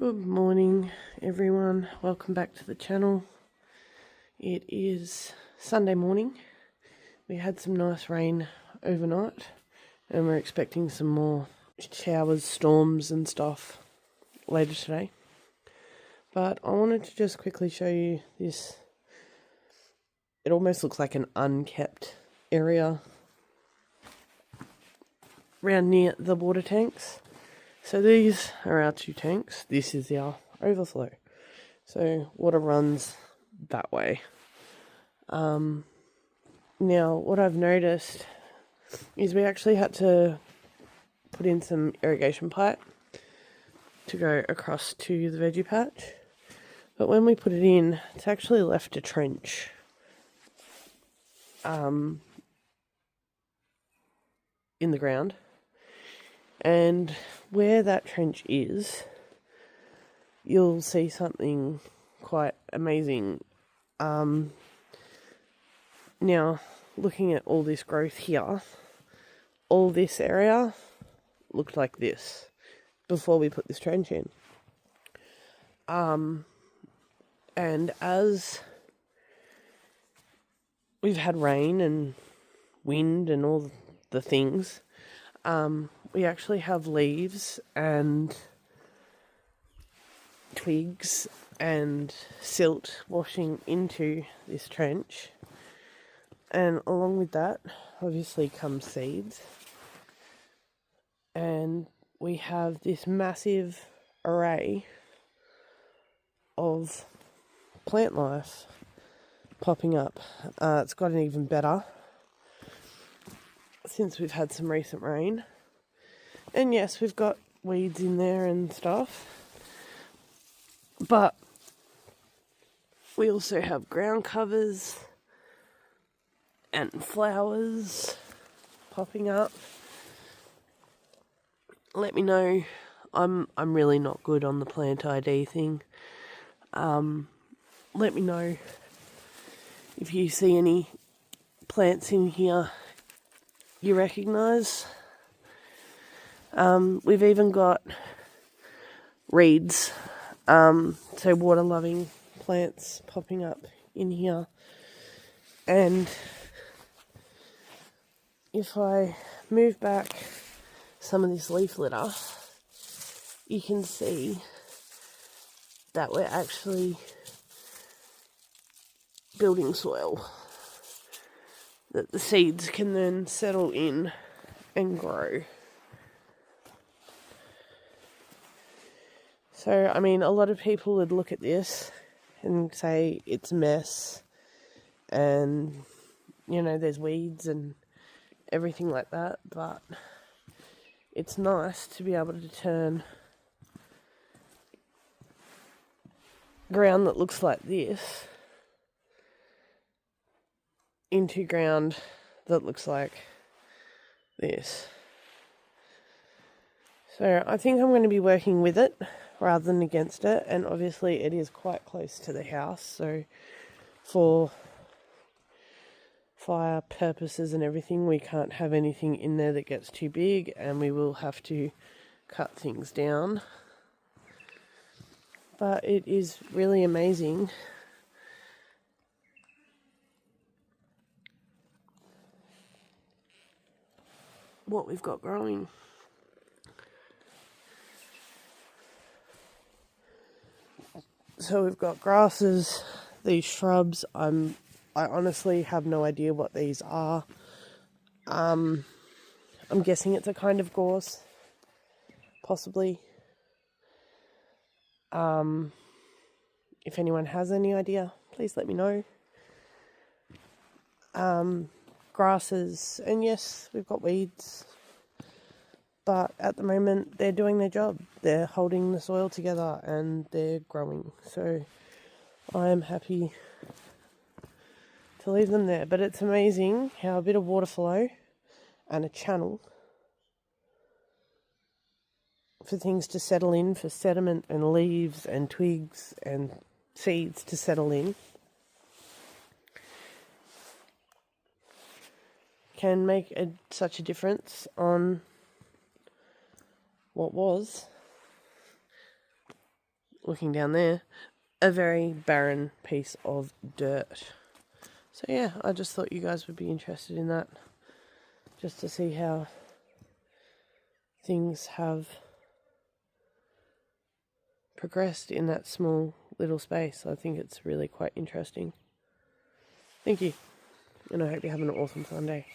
Good morning everyone, welcome back to the channel. It is Sunday morning. We had some nice rain overnight and we're expecting some more showers, storms and stuff later today. But I wanted to just quickly show you this. It almost looks like an unkept area around near the water tanks. So these are our two tanks. This is our overflow. So water runs that way. Now what I've noticed is we actually had to put in some irrigation pipe to go across to the veggie patch. But when we put it in, it's actually left a trench. In the ground. And where that trench is, you'll see something quite amazing. Now, looking at all this growth here, all this area looked like this before we put this trench in. And as we've had rain and wind and all the things, we actually have leaves and twigs and silt washing into this trench, and along with that obviously come seeds, and we have this massive array of plant life popping up. It's gotten even better since we've had some recent rain. And yes, we've got weeds in there and stuff, but we also have ground covers and flowers popping up. Let me know. I'm really not good on the plant ID thing. Let me know if you see any plants in here you recognise. We've even got reeds, so water-loving plants popping up in here. And if I move back some of this leaf litter, you can see that we're actually building soil that the seeds can then settle in and grow. So, I mean, a lot of people would look at this and say it's a mess and, you know, there's weeds and everything like that, but it's nice to be able to turn ground that looks like this into ground that looks like this. So I think I'm going to be working with it rather than against it, and obviously it is quite close to the house, so for fire purposes and everything we can't have anything in there that gets too big, and we will have to cut things down. But it is really amazing what we've got growing. So we've got grasses, these shrubs. I honestly have no idea what these are. I'm guessing it's a kind of gorse, possibly. If anyone has any idea, please let me know. Grasses, and yes, we've got weeds. But at the moment, they're doing their job. They're holding the soil together and they're growing. So I am happy to leave them there. But it's amazing how a bit of water flow and a channel for things to settle in, for sediment and leaves and twigs and seeds to settle in, can make such a difference on what was looking down there, a very barren piece of dirt. So yeah, I just thought you guys would be interested in that, just to see how things have progressed in that small little space. I think it's really quite interesting. Thank you, and I hope you're having an awesome Sunday.